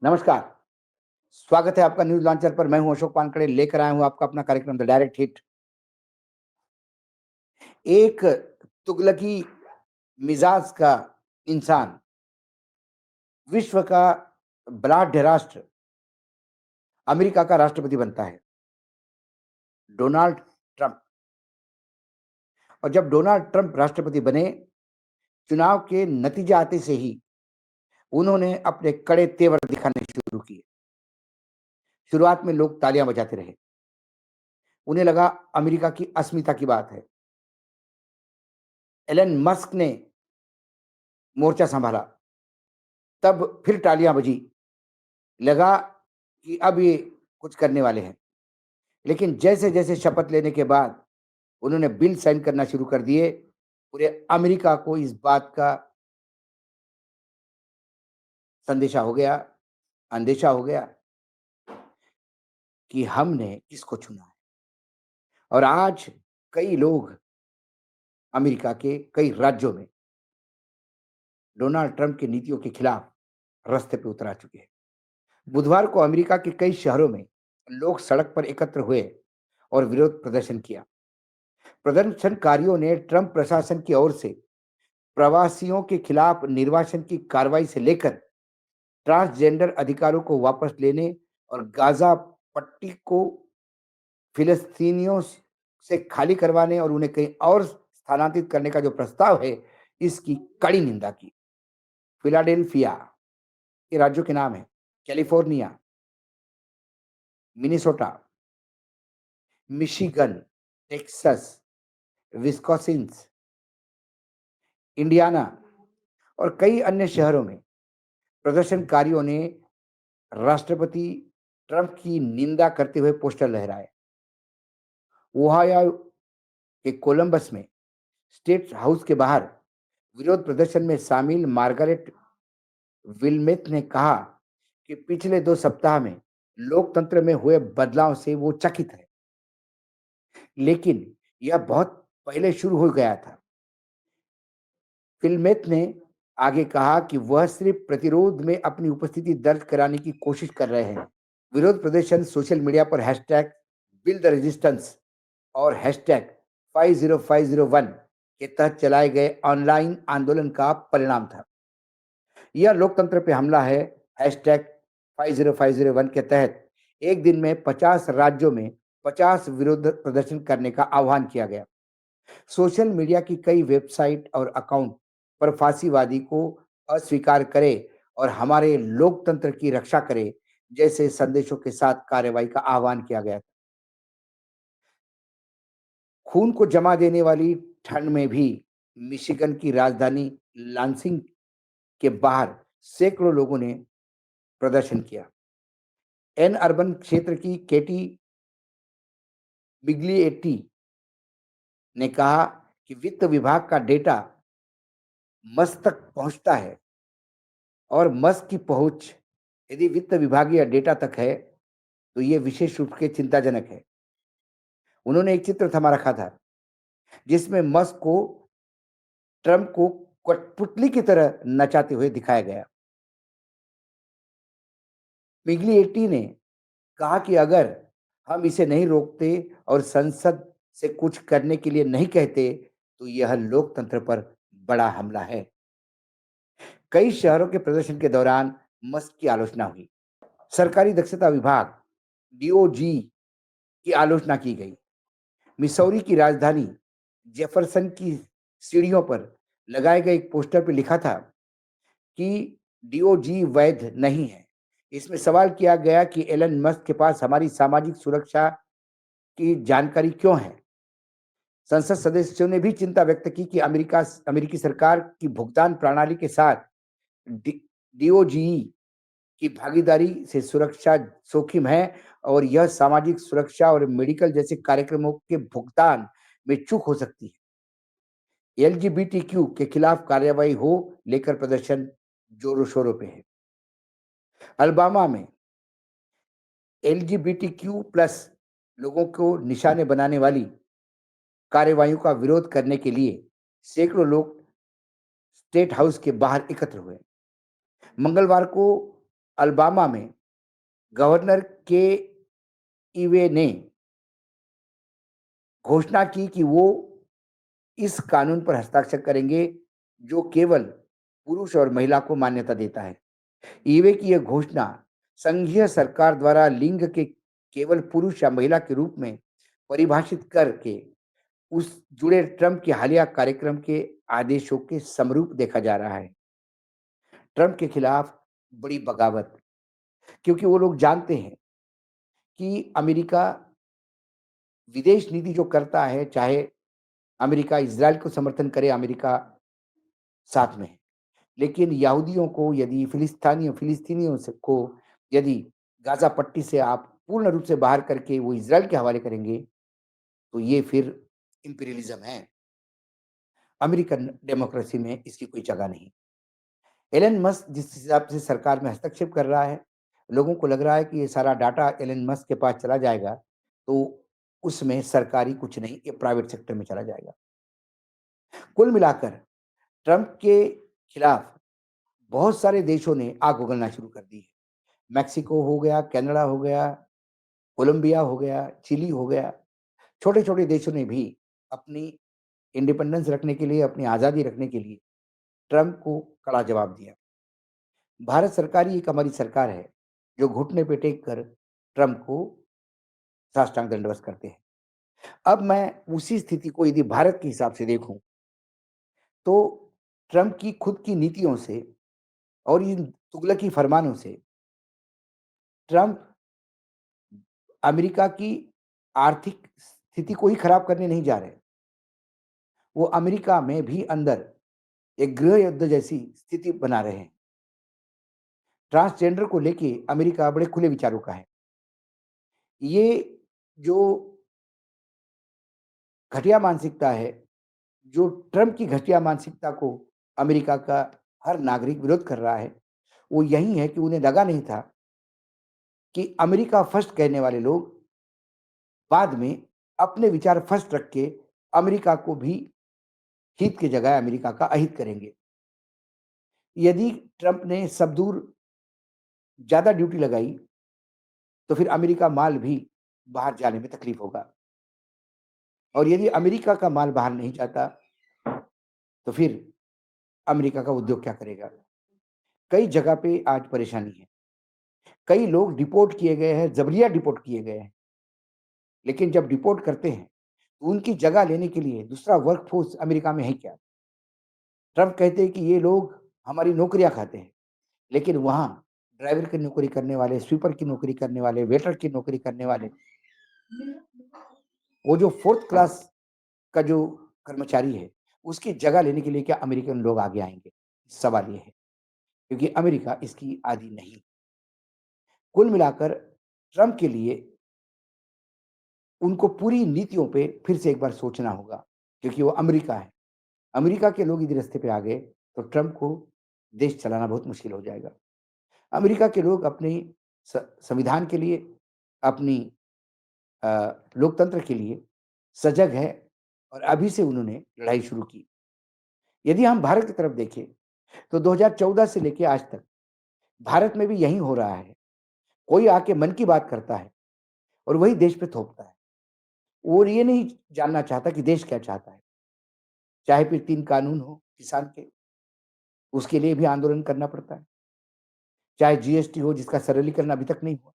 नमस्कार, स्वागत है आपका न्यूज़ लॉन्चर पर। मैं हूं अशोक वानखेड़े, लेकर आया हूं आपका अपना कार्यक्रम द डायरेक्ट हिट। एक तुगलकी मिजाज का इंसान विश्व का बलाढ्य राष्ट्र अमेरिका का राष्ट्रपति बनता है, डोनाल्ड ट्रंप। और जब डोनाल्ड ट्रंप राष्ट्रपति बने, चुनाव के नतीजे आते से ही उन्होंने अपने कड़े तेवर दिखाने शुरू किए। शुरुआत में लोग तालियां बजाते रहे। उन्हें लगा अमेरिका की अस्मिता की बात है। एलन मस्क ने मोर्चा संभाला, तब फिर तालियां बजी। लगा कि अब ये कुछ करने वाले हैं। लेकिन जैसे-जैसे शपथ लेने के बाद उन्होंने बिल साइन करना शुरू कर दिए, पूरे अमेरिका को इस बात का संदेशा हो गया, अंदेशा हो गया कि हमने किसको चुना है। और आज कई लोग अमेरिका के कई राज्यों में डोनाल्ड ट्रंप की नीतियों के खिलाफ रास्ते पे उतर आ चुके हैं। बुधवार को अमेरिका के कई शहरों में लोग सड़क पर एकत्र हुए और विरोध प्रदर्शन किया। प्रदर्शनकारियों ने ट्रंप प्रशासन की ओर से प्रवासियों के खिलाफ निर्वासन की कार्रवाई से लेकर ट्रांसजेंडर अधिकारों को वापस लेने और गाजा पट्टी को फिलिस्तीनियों से खाली करवाने और उन्हें कहीं और स्थानांतरित करने का जो प्रस्ताव है, इसकी कड़ी निंदा की। फिलाडेल्फिया, ये राज्यों के नाम है, California, Minnesota, Michigan, Texas, Wisconsin, Indiana और कई अन्य शहरों में प्रदर्शनकारियों ने राष्ट्रपति ट्रंप की निंदा करते हुए पोस्टर लहराए। ओहायो के कोलंबस में स्टेट हाउस के बाहर विरोध प्रदर्शन में शामिल मार्गारेट विल्मेथ ने कहा कि पिछले 2 सप्ताह में लोकतंत्र में हुए बदलाव से वो चकित है, लेकिन यह बहुत पहले शुरू हो गया था। विल्मेथ ने आगे कहा कि वह सिर्फ प्रतिरोध में अपनी उपस्थिति दर्ज कराने की कोशिश कर रहे हैं। विरोध प्रदर्शन सोशल मीडिया पर हैशटैग बिल द रेजिस्टेंस और हैशटैग 50501 के तहत चलाए गए ऑनलाइन आंदोलन का परिणाम था। यह लोकतंत्र पे हमला है। हैशटैग 50501 के तहत एक दिन में 50 राज्यों में 50 विरोध प्रदर्शन करने का आह्वान किया गया। सोशल मीडिया की कई वेबसाइट और अकाउंट पर फांसीवादी को अस्वीकार करे और हमारे लोकतंत्र की रक्षा करे जैसे संदेशों के साथ कार्रवाई का आह्वान किया गया। खून को जमा देने वाली ठंड में भी मिशिगन की राजधानी लांसिंग के बाहर सैकड़ों लोगों ने प्रदर्शन किया। एन अर्बन क्षेत्र की केटी बिग्लिएटी ने कहा कि वित्त विभाग का डेटा मस्क तक पहुंचता है और मस्क की पहुंच यदि वित्त विभागीय डेटा तक है, तो ये विशेष रूप से चिंताजनक है। उन्होंने एक चित्र थमा रखा था, जिसमें मस्क को ट्रंप को कठपुतली की तरह नचाते हुए दिखाया गया। पिग्लिएटी ने कहा कि अगर हम इसे नहीं रोकते और संसद से कुछ करने के लिए नहीं कहते, तो यह लोकतंत्र पर बड़ा हमला है। कई शहरों के प्रदर्शन के दौरान मस्क की आलोचना हुई। सरकारी दक्षता विभाग डीओजी की आलोचना की गई। मिसौरी की राजधानी जेफरसन की सीढ़ियों पर लगाए गए एक पोस्टर पर लिखा था कि डीओजी वैध नहीं है। इसमें सवाल किया गया कि एलन मस्क के पास हमारी सामाजिक सुरक्षा की जानकारी क्यों है। संसद सदस्यों ने भी चिंता व्यक्त की कि अमेरिकी सरकार की भुगतान प्रणाली के साथ डीओजीई की भागीदारी से सुरक्षा जोखिम है और यह सामाजिक सुरक्षा और मेडिकल जैसे कार्यक्रमों के भुगतान में चूक हो सकती है। एलजीबीटीक्यू के खिलाफ कार्रवाई हो लेकर प्रदर्शन जोरों शोरों पे है। अलबामा में एलजीबीटीक्यू प्लस लोगों को निशाने बनाने वाली कार्रवाइयों का विरोध करने के लिए सैकड़ों लोग स्टेट हाउस के बाहर एकत्र हुए। मंगलवार को अलबामा में गवर्नर के इवे ने घोषणा की कि वो इस कानून पर हस्ताक्षर करेंगे, जो केवल पुरुष और महिला को मान्यता देता है। ईवे की यह घोषणा संघीय सरकार द्वारा लिंग के केवल पुरुष या महिला के रूप में परिभाषित करके उस जुड़े ट्रंप के हालिया कार्यक्रम के आदेशों के समरूप देखा जा रहा है। ट्रंप के खिलाफ बड़ी बगावत, क्योंकि वो लोग जानते हैं कि अमेरिका विदेश नीति जो करता है, चाहे अमेरिका इज़राइल को समर्थन करे, अमेरिका साथ में है। लेकिन यहूदियों को यदि फिलिस्तीनियों से को यदि गाज़ा पट्टी से आप पूर्ण रूप से बाहर करके वो इज़राइल के हवाले करेंगे, तो ये फिर इम्पीरियलिज़्म है। अमेरिकन डेमोक्रेसी में इसकी कोई जगह नहीं। एलन मस्क जिस हिसाब से सरकार में हस्तक्षेप कर रहा है, लोगों को लग रहा है कि ये सारा डाटा एलन मस्क के पास चला जाएगा, तो उसमें सरकारी कुछ नहीं, ये प्राइवेट सेक्टर में चला जाएगा। कुल मिलाकर ट्रंप के खिलाफ बहुत सारे देशों ने आग उगलना शुरू कर दी है। मेक्सिको हो गया, कनाडा हो गया, कोलंबिया हो गया, चिली हो गया। छोटे-छोटे देशों ने भी अपनी इंडिपेंडेंस रखने के लिए, अपनी आज़ादी रखने के लिए ट्रंप को कड़ा जवाब दिया। भारत सरकार ही एक हमारी सरकार है, जो घुटने पे टेक कर ट्रंप को साष्टांग दंडवत करते हैं। अब मैं उसी स्थिति को यदि भारत के हिसाब से देखूँ, तो ट्रंप की खुद की नीतियों से और इन तुगलकी फरमानों से ट्रंप अमेरिका की आर्थिक स्थिति को ही खराब करने नहीं जा रहे। वो अमेरिका में भी अंदर एक गृह युद्ध जैसी स्थिति बना रहे हैं। ट्रांसजेंडर को लेके अमेरिका बड़े खुले विचारों का है। ये जो घटिया मानसिकता है, जो ट्रंप की घटिया मानसिकता को अमेरिका का हर नागरिक विरोध कर रहा है, वो यही है कि उन्हें लगा नहीं था कि अमेरिका फर्स्ट कहने वाले लोग बाद में अपने विचार फर्स्ट रख के अमेरिका को भी हित की जगह अमेरिका का अहित करेंगे। यदि ट्रंप ने सब दूर ज़्यादा ड्यूटी लगाई, तो फिर अमेरिका माल भी बाहर जाने में तकलीफ होगा और यदि अमेरिका का माल बाहर नहीं जाता, तो फिर अमेरिका का उद्योग क्या करेगा? कई जगह पे आज परेशानी है। कई लोग डिपोर्ट किए गए हैं, ज़बरिया डिपोर्ट किए गए हैं। लेकिन जब डिपोर्ट करते हैं, तो उनकी जगह लेने के लिए दूसरा वर्कफ़ोर्स अमेरिका में है क्या? ट्रंप कहते हैं कि ये लोग हमारी नौकरियाँ खाते हैं, लेकिन वहाँ ड्राइवर की नौकरी करने वाले, स्वीपर की नौकरी करने वाले, वेटर की नौकरी करने वाले, वो जो 4th क्लास का जो कर्मचारी है, उसकी जगह लेने के लिए क्या अमेरिकन लोग आगे आएँगे? सवाल ये है, क्योंकि अमेरिका इसकी आदी नहीं। कुल मिलाकर ट्रंप के लिए उनको पूरी नीतियों पे फिर से एक बार सोचना होगा, क्योंकि वो अमेरिका है। अमेरिका के लोग यदि रास्ते पे आ गए, तो ट्रंप को देश चलाना बहुत मुश्किल हो जाएगा। अमेरिका के लोग अपनी स संविधान के लिए, अपनी लोकतंत्र के लिए सजग है और अभी से उन्होंने लड़ाई शुरू की। यदि हम भारत की तरफ देखें, तो 2014 से लेके आज तक भारत में भी यही हो रहा है। कोई आके मन की बात करता है और वही देश पे थोपता है। और ये नहीं जानना चाहता कि देश क्या चाहता है। चाहे फिर 3 कानून हो किसान के, उसके लिए भी आंदोलन करना पड़ता है। चाहे जीएसटी हो जिसका सरलीकरण अभी तक नहीं हुआ।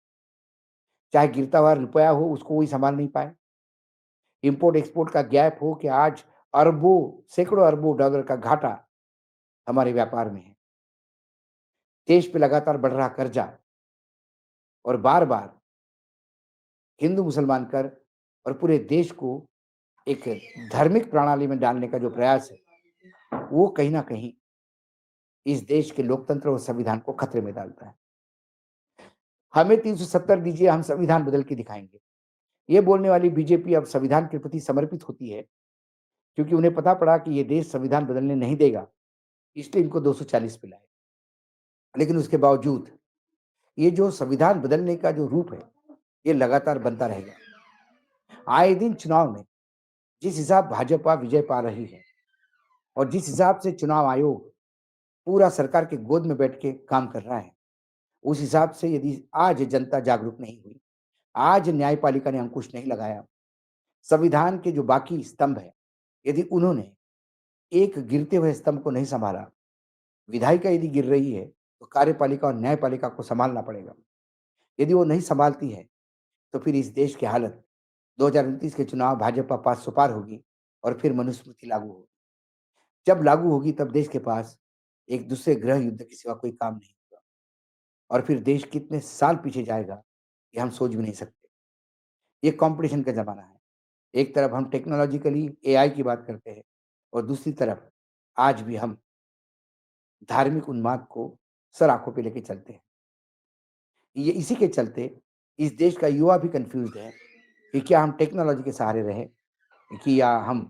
चाहे गिरता हुआ रुपया हो उसको कोई सँभाल नहीं पाए। इम्पोर्ट एक्सपोर्ट का गैप हो कि आज अरबों, सैकड़ों अरबों डॉलर का घाटा हमारे व्यापार में है। देश पे लगातार बढ़ रहा कर्जा और बार-बार हिंदू मुसलमान कर और पूरे देश को एक धार्मिक प्रणाली में डालने का जो प्रयास है, वो कहीं न कहीं इस देश के लोकतंत्र और संविधान को खतरे में डालता है। हमें 370 दीजिए, हम संविधान बदल के दिखाएँगे। ये बोलने वाली बीजेपी अब संविधान के प्रति समर्पित होती है, क्योंकि उन्हें पता पड़ा कि ये देश संविधान बदलने नहीं देगा, इसलिए इनको 240 पे लाए। लेकिन उसके बावजूद ये जो संविधान बदलने का जो रूप है, ये लगातार बनता रहेगा। आए दिन चुनाव में जिस हिसाब भाजपा विजय पा रही है और जिस हिसाब से चुनाव आयोग पूरा सरकार के गोद में बैठ के काम कर रहा है, उस हिसाब से यदि आज जनता जागरूक नहीं हुई, आज न्यायपालिका ने अंकुश नहीं लगाया, संविधान के जो बाकी स्तंभ हैं, यदि उन्होंने एक गिरते हुए स्तंभ को नहीं सँभाला, विधायिका यदि गिर रही है, तो कार्यपालिका और न्यायपालिका को सँभालना पड़ेगा। यदि वो नहीं सँभालती है, तो फिर इस देश की हालत 2029 के चुनाव भाजपा पास सुपार होगी और फिर मनुस्मृति लागू होगी। जब लागू होगी तब देश के पास एक दूसरे गृह युद्ध के सिवा कोई काम नहीं होगा और फिर देश कितने साल पीछे जाएगा, ये हम सोच भी नहीं सकते। ये कॉम्पिटिशन का ज़माना है। एक तरफ हम टेक्नोलॉजिकली एआई की बात करते हैं और दूसरी तरफ आज भी हम धार्मिक उन्माद को सर आँखों पे लेके चलते हैं। ये इसी के चलते इस देश का युवा भी कन्फ्यूज़्ड है कि क्या हम टेक्नोलॉजी के सहारे रहें कि या हम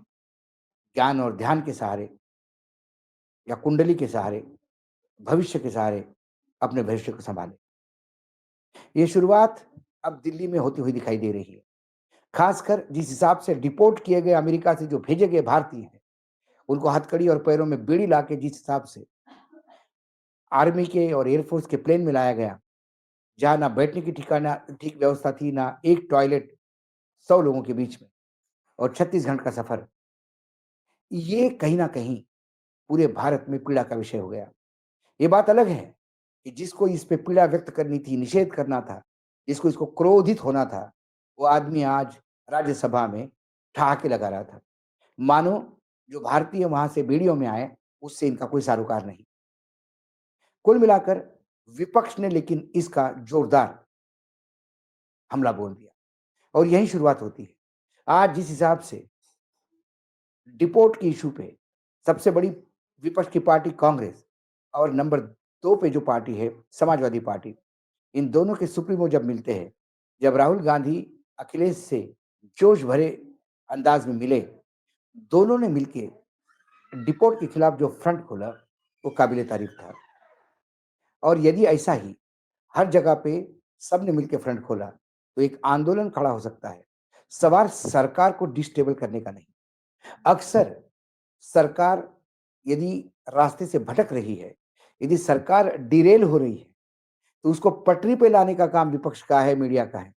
ज्ञान और ध्यान के सहारे या कुंडली के सहारे, भविष्य के सहारे अपने भविष्य को सँभालें। ये शुरुआत अब दिल्ली में होती हुई दिखाई दे रही है। ख़ासकर जिस हिसाब से डिपोर्ट किए गए अमेरिका से जो भेजे गए भारतीय हैं, उनको हथकड़ी और पैरों में बेड़ी लाके जिस हिसाब से आर्मी के और एयर फ़ोर्स के प्लेन में लाया गया, जहाँ ना बैठने की ठिकाना ठीक व्यवस्था थी, ना एक टॉयलेट 100 लोगों के बीच में और 36 घंटे का सफ़र। ये कहीं न कहीं पूरे भारत में पीड़ा का विषय हो गया। ये बात अलग है कि जिसको इस पे पीड़ा व्यक्त करनी थी, निषेध करना था, जिसको इसको क्रोधित होना था, वो आदमी आज राज्यसभा में ठहाके लगा रहा था। मानो जो भारतीय वहाँ से बेड़ियों में आए, उससे इनका कोई सरोकार नहीं। कुल मिलाकर विपक्ष ने लेकिन इसका जोरदार हमला बोल दिया और यहीं शुरुआत होती है। आज जिस हिसाब से डिपोर्ट के इश्यू पे सबसे बड़ी विपक्ष की पार्टी कांग्रेस और नंबर 2 पे जो पार्टी है समाजवादी पार्टी, इन दोनों के सुप्रीमो जब मिलते हैं, जब राहुल गांधी अखिलेश से जोश भरे अंदाज में मिले, दोनों ने मिलके डिपोर्ट के खिलाफ जो फ्रंट खोला, वो काबिले तारीफ था। और यदि ऐसा ही हर जगह पे सबने मिलके फ्रंट खोला, तो एक आंदोलन खड़ा हो सकता है। सवाल सरकार को डिस्टेबल करने का नहीं। अक्सर सरकार यदि रास्ते से भटक रही है, यदि सरकार डिरेल हो रही है, तो उसको पटरी पे लाने का काम विपक्ष का है, मीडिया का है।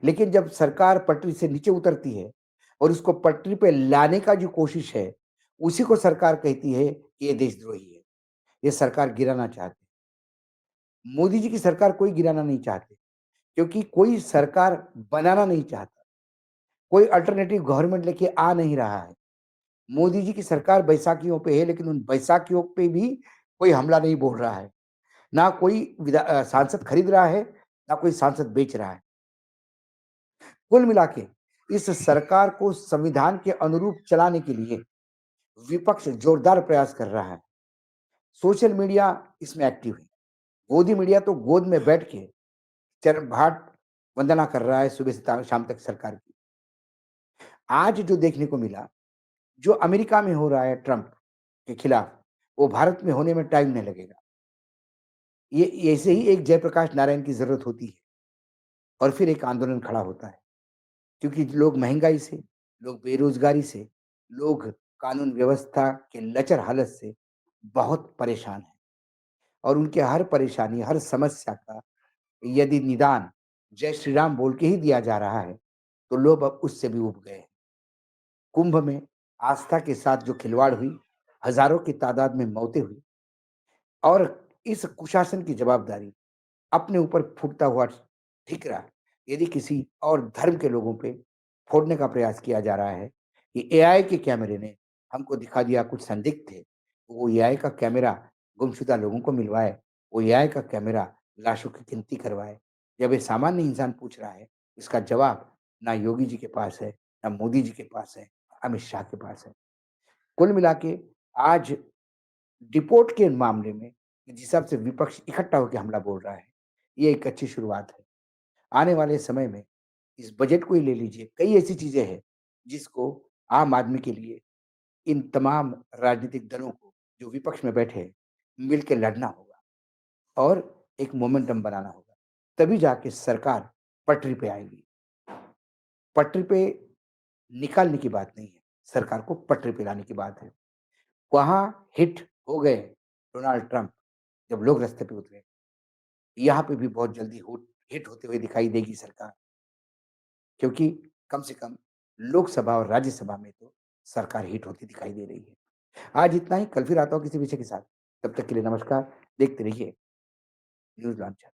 लेकिन जब सरकार पटरी से नीचे उतरती है और उसको पटरी पे लाने का जो कोशिश है, उसी को सरकार कहती है कि ये देशद्रोही है। ये सरकार गिराना चाहती है। मोदी जी की सरकार कोई गिराना नहीं चाहते, क्योंकि कोई सरकार बनाना नहीं चाहता। कोई अल्टरनेटिव गवर्नमेंट लेके आ नहीं रहा है। मोदी जी की सरकार बैसाखियों पे है, लेकिन उन बैसाखियों पे भी कोई हमला नहीं बोल रहा है। ना कोई सांसद खरीद रहा है, ना कोई सांसद बेच रहा है। कुल मिला के इस सरकार को संविधान के अनुरूप चलाने के लिए विपक्ष जोरदार प्रयास कर रहा है। सोशल मीडिया इसमें एक्टिव है। गोदी मीडिया तो गोद में बैठ के चर भाट वंदना कर रहा है सुबह से शाम तक सरकार की। आज जो देखने को मिला, जो अमेरिका में हो रहा है ट्रंप के खिलाफ, वो भारत में होने में टाइम नहीं लगेगा। ये ऐसे ही एक जयप्रकाश नारायण की ज़रूरत होती है और फिर एक आंदोलन खड़ा होता है। क्योंकि लोग महँगाई से, लोग बेरोज़गारी से, लोग कानून व्यवस्था के लचर हालत से बहुत परेशान हैं और उनके हर परेशानी, हर समस्या का यदि निदान जय श्री राम बोल के ही दिया जा रहा है, तो लोग अब उससे भी ऊब गए हैं। कुंभ में आस्था के साथ जो खिलवाड़ हुई, हज़ारों की तादाद में मौतें हुई और इस कुशासन की जवाबदारी अपने ऊपर फूटता हुआ ठिकरा यदि किसी और धर्म के लोगों पे फोड़ने का प्रयास किया जा रहा है कि एआई के कैमरे ने हमको दिखा दिया कुछ संदिग्ध थे, तो वो एआई का कैमरा गुमशुदा लोगों को मिलवाए, वो एआई का कैमरा लाशों की गिनती करवाए। जब ये सामान्य इंसान पूछ रहा है, इसका जवाब ना योगी जी के पास है, ना मोदी जी के पास है, अमित शाह के पास है। कुल मिला के आज डिपोर्ट के मामले में जिस हिसाब से विपक्ष इकट्ठा होकर हमला बोल रहा है, ये एक अच्छी शुरुआत है। आने वाले समय में इस बजट को ही ले लीजिए, कई ऐसी चीज़ें हैं जिसको आम आदमी के लिए इन तमाम राजनीतिक दलों को जो विपक्ष में बैठे हैं, मिल के लड़ना होगा और एक मोमेंटम बनाना होगा। तभी जाके सरकार पटरी पे आएगी। पटरी पे निकालने की बात नहीं है, सरकार को पटरी पे लाने की बात है। वहाँ हिट हो गए डोनाल्ड ट्रंप जब लोग रास्ते पे उतरे। यहाँ पे भी बहुत जल्दी होट हिट होते हुए दिखाई देगी सरकार। क्योंकि कम से कम लोकसभा और राज्यसभा में तो सरकार हिट होती दिखाई दे रही है। आज इतना ही, कल फिर आता हूँ किसी विषय के साथ। तब तक के लिए नमस्कार, देखते रहिए न्यूज़ लॉन्चर।